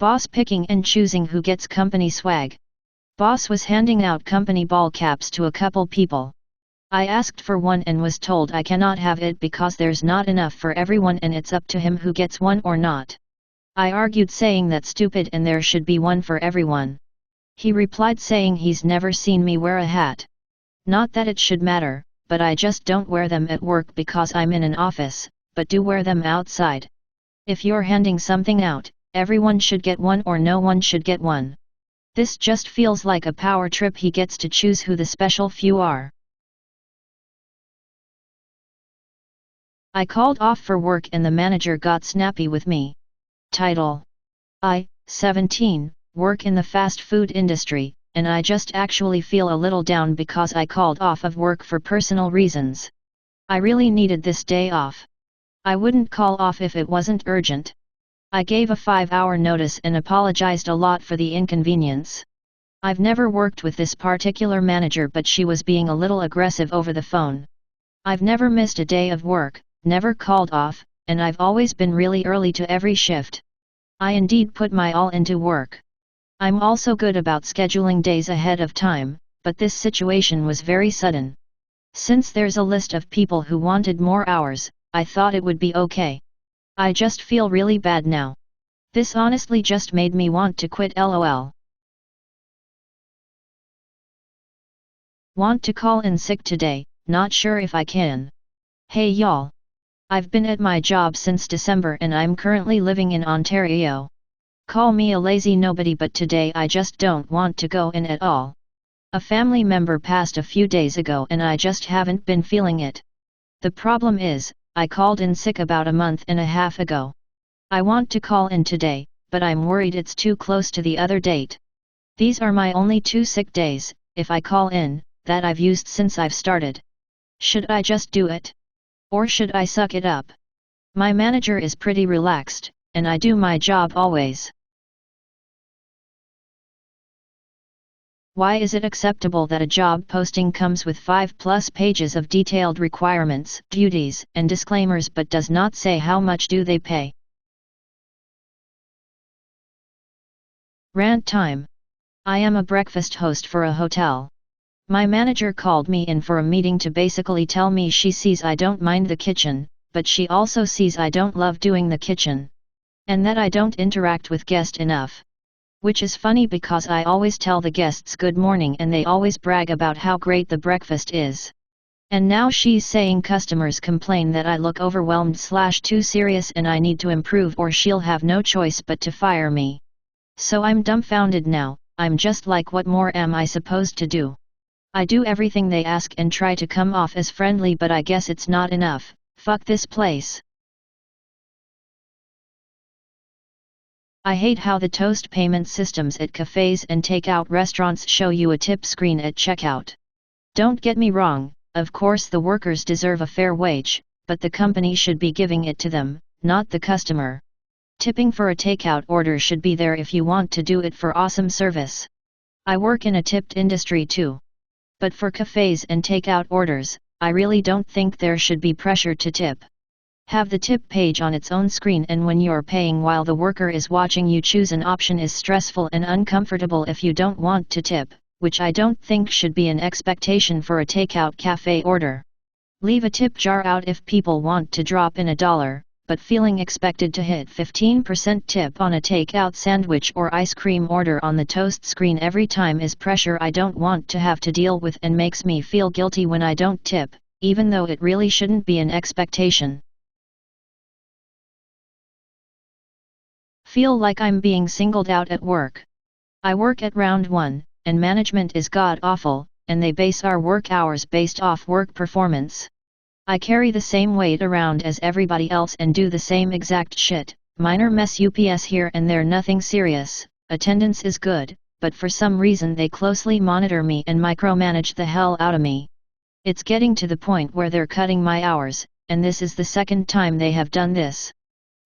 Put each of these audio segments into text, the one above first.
Boss picking and choosing who gets company swag. Boss was handing out company ball caps to a couple people. I asked for one and was told I cannot have it because there's not enough for everyone and it's up to him who gets one or not. I argued saying that's stupid and there should be one for everyone. He replied saying he's never seen me wear a hat. Not that it should matter, but I just don't wear them at work because I'm in an office, but do wear them outside. If you're handing something out, everyone should get one or no one should get one. This just feels like a power trip. He gets to choose who the special few are. I called off for work and the manager got snappy with me. Title: I, 17, work in the fast food industry, and I just actually feel a little down because I called off of work for personal reasons. I really needed this day off. I wouldn't call off if it wasn't urgent. I gave a 5-hour notice and apologized a lot for the inconvenience. I've never worked with this particular manager, but she was being a little aggressive over the phone. I've never missed a day of work, never called off, and I've always been really early to every shift. I indeed put my all into work. I'm also good about scheduling days ahead of time, but this situation was very sudden. Since there's a list of people who wanted more hours, I thought it would be okay. I just feel really bad now. This honestly just made me want to quit, lol. Want to call in sick today, not sure if I can. Hey y'all. I've been at my job since December and I'm currently living in Ontario. Call me a lazy nobody, but today I just don't want to go in at all. A family member passed a few days ago and I just haven't been feeling it. The problem is, I called in sick about a month and a half ago. I want to call in today, but I'm worried it's too close to the other date. These are my only 2 sick days, if I call in, that I've used since I've started. Should I just do it? Or should I suck it up? My manager is pretty relaxed, and I do my job always. Why is it acceptable that a job posting comes with 5+ pages of detailed requirements, duties, and disclaimers but does not say how much do they pay? Rant time. I am a breakfast host for a hotel. My manager called me in for a meeting to basically tell me she sees I don't mind the kitchen, but she also sees I don't love doing the kitchen. And that I don't interact with guests enough. Which is funny because I always tell the guests good morning and they always brag about how great the breakfast is. And now she's saying customers complain that I look overwhelmed / too serious and I need to improve or she'll have no choice but to fire me. So I'm dumbfounded now. I'm just like, what more am I supposed to do? I do everything they ask and try to come off as friendly, but I guess it's not enough. Fuck this place. I hate how the toast payment systems at cafes and takeout restaurants show you a tip screen at checkout. Don't get me wrong, of course the workers deserve a fair wage, but the company should be giving it to them, not the customer. Tipping for a takeout order should be there if you want to do it for awesome service. I work in a tipped industry too. But for cafes and takeout orders, I really don't think there should be pressure to tip. Have the tip page on its own screen, and when you're paying while the worker is watching you choose an option is stressful and uncomfortable if you don't want to tip, which I don't think should be an expectation for a takeout cafe order. Leave a tip jar out if people want to drop in $1, but feeling expected to hit 15% tip on a takeout sandwich or ice cream order on the toast screen every time is pressure I don't want to have to deal with and makes me feel guilty when I don't tip, even though it really shouldn't be an expectation. Feel like I'm being singled out at work. I work at Round 1, and management is god-awful, and they base our work hours based off work performance. I carry the same weight around as everybody else and do the same exact shit, minor mess UPS here and there, nothing serious, attendance is good, but for some reason they closely monitor me and micromanage the hell out of me. It's getting to the point where they're cutting my hours, and this is the second time they have done this.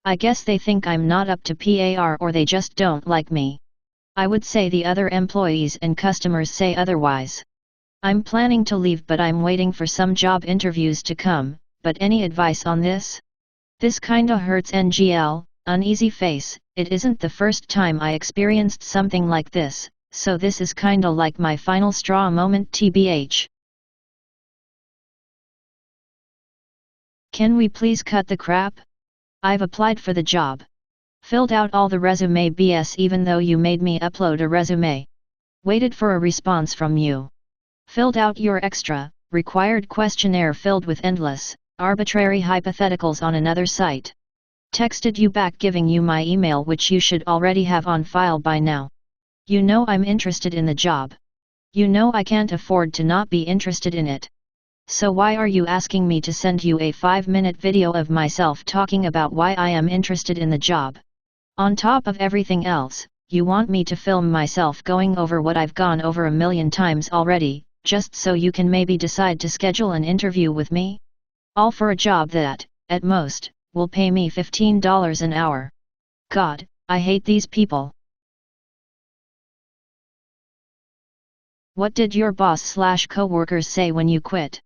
I guess they think I'm not up to par or they just don't like me. I would say the other employees and customers say otherwise. I'm planning to leave, but I'm waiting for some job interviews to come, but any advice on this? This kinda hurts NGL, Uneasy face. It isn't the first time I experienced something like this, so this is kinda like my final straw moment tbh. Can we please cut the crap? I've applied for the job. Filled out all the resume BS even though you made me upload a resume. Waited for a response from you. Filled out your extra, required questionnaire filled with endless, arbitrary hypotheticals on another site. Texted you back giving you my email which you should already have on file by now. You know I'm interested in the job. You know I can't afford to not be interested in it. So why are you asking me to send you a 5-minute video of myself talking about why I am interested in the job? On top of everything else, you want me to film myself going over what I've gone over a million times already, just so you can maybe decide to schedule an interview with me? All for a job that, at most, will pay me $15 an hour. God, I hate these people. What did your boss/coworkers say when you quit?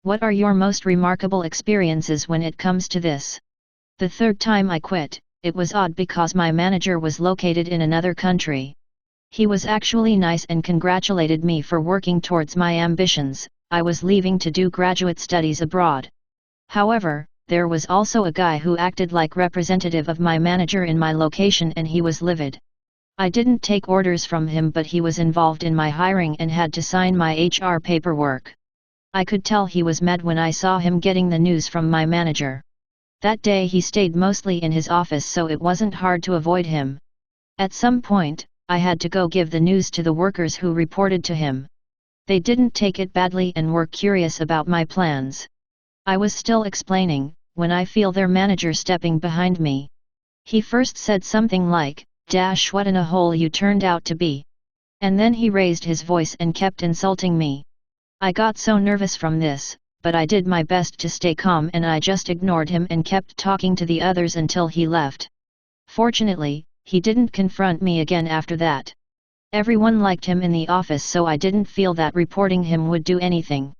What are your most remarkable experiences when it comes to this? The third time I quit, it was odd because my manager was located in another country. He was actually nice and congratulated me for working towards my ambitions. I was leaving to do graduate studies abroad. However, there was also a guy who acted like representative of my manager in my location and he was livid. I didn't take orders from him but he was involved in my hiring and had to sign my HR paperwork. I could tell he was mad when I saw him getting the news from my manager. That day he stayed mostly in his office so it wasn't hard to avoid him. At some point, I had to go give the news to the workers who reported to him. They didn't take it badly and were curious about my plans. I was still explaining, when I feel their manager stepping behind me. He first said something like, "What in a hole you turned out to be." And then he raised his voice and kept insulting me. I got so nervous from this, but I did my best to stay calm and I just ignored him and kept talking to the others until he left. Fortunately, he didn't confront me again after that. Everyone liked him in the office so I didn't feel that reporting him would do anything.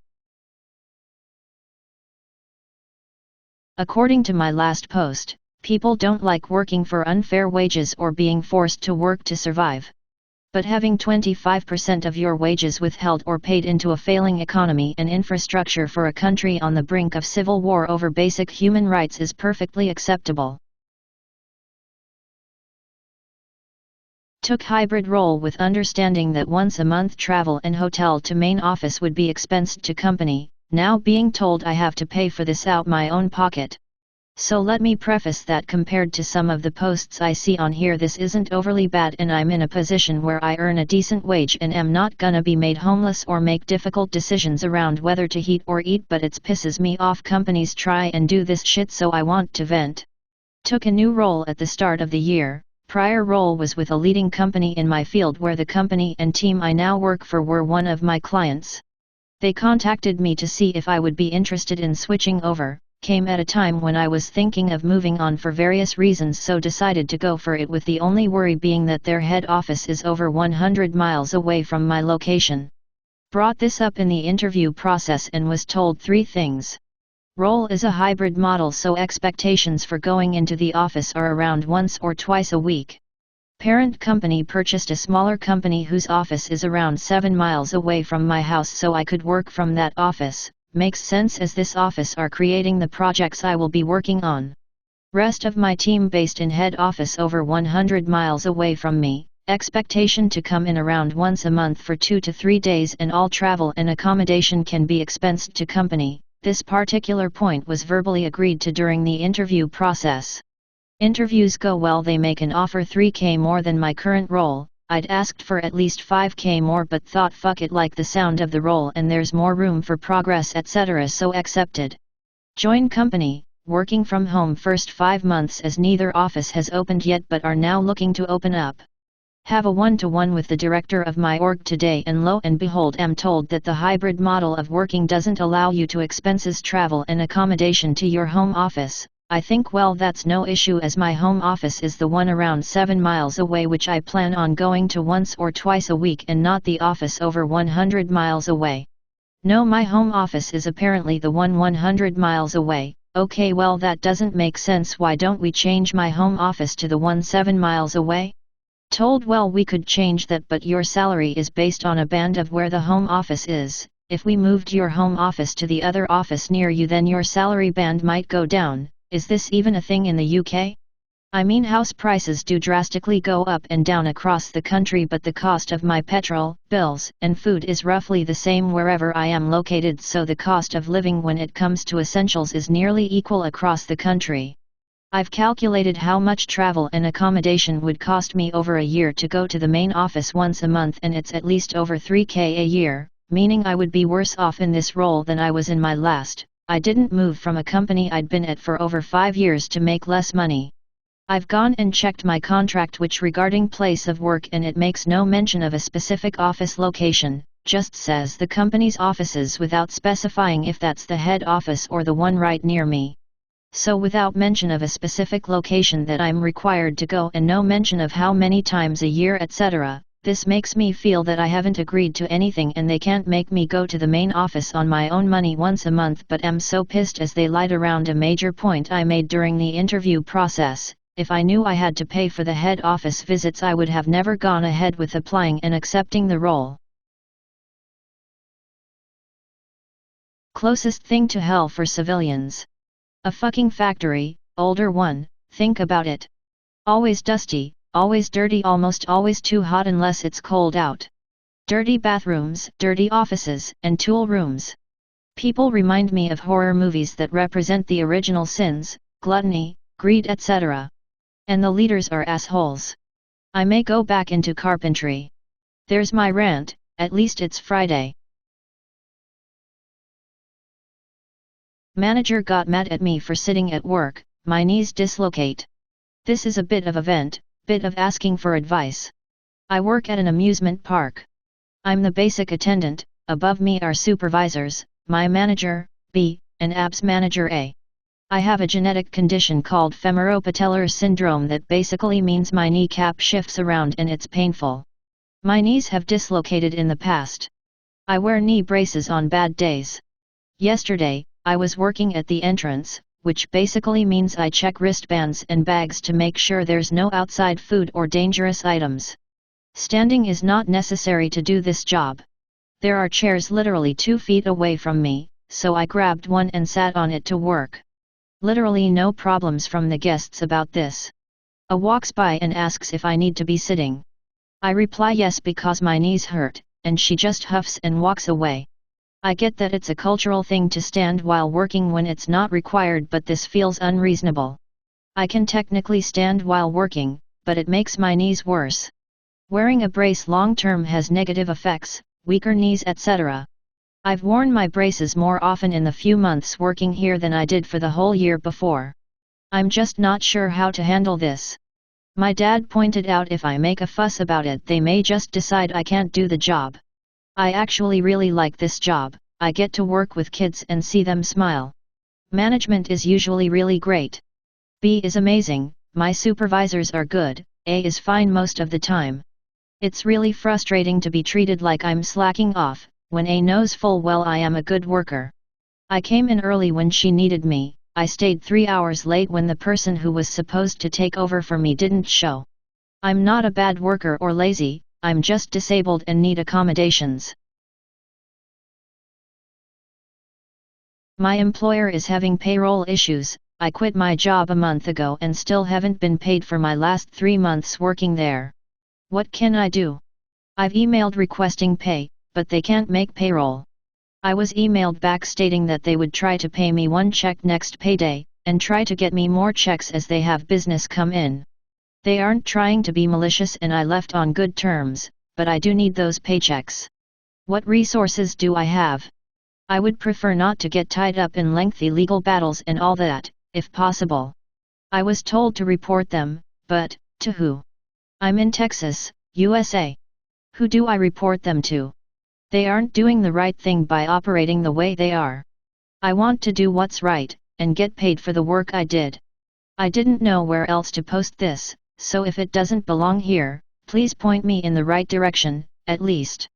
According to my last post, people don't like working for unfair wages or being forced to work to survive. But having 25% of your wages withheld or paid into a failing economy and infrastructure for a country on the brink of civil war over basic human rights is perfectly acceptable. Took hybrid role with understanding that once a month travel and hotel to main office would be expensed to company, now being told I have to pay for this out my own pocket. So let me preface that compared to some of the posts I see on here this isn't overly bad and I'm in a position where I earn a decent wage and am not gonna be made homeless or make difficult decisions around whether to heat or eat but it pisses me off companies try and do this shit so I want to vent. Took a new role at the start of the year. Prior role was with a leading company in my field where the company and team I now work for were one of my clients. They contacted me to see if I would be interested in switching over, came at a time when I was thinking of moving on for various reasons so decided to go for it with the only worry being that their head office is over 100 miles away from my location. Brought this up in the interview process and was told 3 things. Role is a hybrid model so expectations for going into the office are around once or twice a week. Parent company purchased a smaller company whose office is around 7 miles away from my house so I could work from that office. Makes sense as this office are creating the projects I will be working on. Rest of my team based in head office over 100 miles away from me. Expectation to come in around once a month for 2 to 3 days and all travel and accommodation can be expensed to company. This particular point was verbally agreed to during the interview process. Interviews go well, they make an offer $3K more than my current role. I'd asked for at least $5K more but thought fuck it, like the sound of the role and there's more room for progress etc. so accepted. Join company, working from home first 5 months as neither office has opened yet but are now looking to open up. Have a one-to-one with the director of my org today and lo and behold am told that the hybrid model of working doesn't allow you to expenses travel and accommodation to your home office. I think well that's no issue as my home office is the one around 7 miles away which I plan on going to once or twice a week and not the office over 100 miles away. No, my home office is apparently the one 100 miles away, Okay, well that doesn't make sense. Why don't we change my home office to the one 7 miles away? Told, well we could change that, but your salary is based on a band of where the home office is. If we moved your home office to the other office near you, then your salary band might go down. Is this even a thing in the UK? I mean, house prices do drastically go up and down across the country, but the cost of my petrol, bills, and food is roughly the same wherever I am located, so the cost of living when it comes to essentials is nearly equal across the country. I've calculated how much travel and accommodation would cost me over a year to go to the main office once a month, and it's at least over 3K a year, meaning I would be worse off in this role than I was in my last. I didn't move from a company I'd been at for over 5 years to make less money. I've gone and checked my contract which regarding place of work, and it makes no mention of a specific office location, just says the company's offices without specifying if that's the head office or the one right near me. So without mention of a specific location that I'm required to go, and no mention of how many times a year, etc., this makes me feel that I haven't agreed to anything and they can't make me go to the main office on my own money once a month. But am so pissed as they lied around a major point I made during the interview process. If I knew I had to pay for the head office visits, I would have never gone ahead with applying and accepting the role. Closest thing to hell for civilians. A fucking factory. Older one, think about it. Always dusty, always dirty, almost always too hot unless it's cold out. Dirty bathrooms, dirty offices, and tool rooms. People remind me of horror movies that represent the original sins, gluttony, greed, etc. And the leaders are assholes. I may go back into carpentry. There's my rant. At least it's Friday. Manager got mad at me for sitting at work, my knees dislocate. This is a bit of a vent, bit of asking for advice. I work at an amusement park. I'm the basic attendant, above me are supervisors, my manager, B, and abs manager A. I have a genetic condition called femoropatellar syndrome that basically means my kneecap shifts around and it's painful. My knees have dislocated in the past. I wear knee braces on bad days. Yesterday, I was working at the entrance, which basically means I check wristbands and bags to make sure there's no outside food or dangerous items. Standing is not necessary to do this job. There are chairs literally 2 feet away from me, so I grabbed one and sat on it to work. Literally no problems from the guests about this. A walks by and asks if I need to be sitting. I reply yes because my knees hurt, and she just huffs and walks away. I get that it's a cultural thing to stand while working when it's not required, but this feels unreasonable. I can technically stand while working, but it makes my knees worse. Wearing a brace long term has negative effects, weaker knees, etc. I've worn my braces more often in the few months working here than I did for the whole year before. I'm just not sure how to handle this. My dad pointed out if I make a fuss about it, they may just decide I can't do the job. I actually really like this job. I get to work with kids and see them smile. Management is usually really great. B is amazing, my supervisors are good, A is fine most of the time. It's really frustrating to be treated like I'm slacking off, when A knows full well I am a good worker. I came in early when she needed me, I stayed 3 hours late when the person who was supposed to take over for me didn't show. I'm not a bad worker or lazy, I'm just disabled and need accommodations. My employer is having payroll issues. I quit my job a month ago and still haven't been paid for my last 3 months working there. What can I do? I've emailed requesting pay, but they can't make payroll. I was emailed back stating that they would try to pay me 1 check next payday, and try to get me more checks as they have business come in. They aren't trying to be malicious and I left on good terms, but I do need those paychecks. What resources do I have? I would prefer not to get tied up in lengthy legal battles and all that, if possible. I was told to report them, but, to who? I'm in Texas, USA. Who do I report them to? They aren't doing the right thing by operating the way they are. I want to do what's right, and get paid for the work I did. I didn't know where else to post this, so if it doesn't belong here, please point me in the right direction, at least.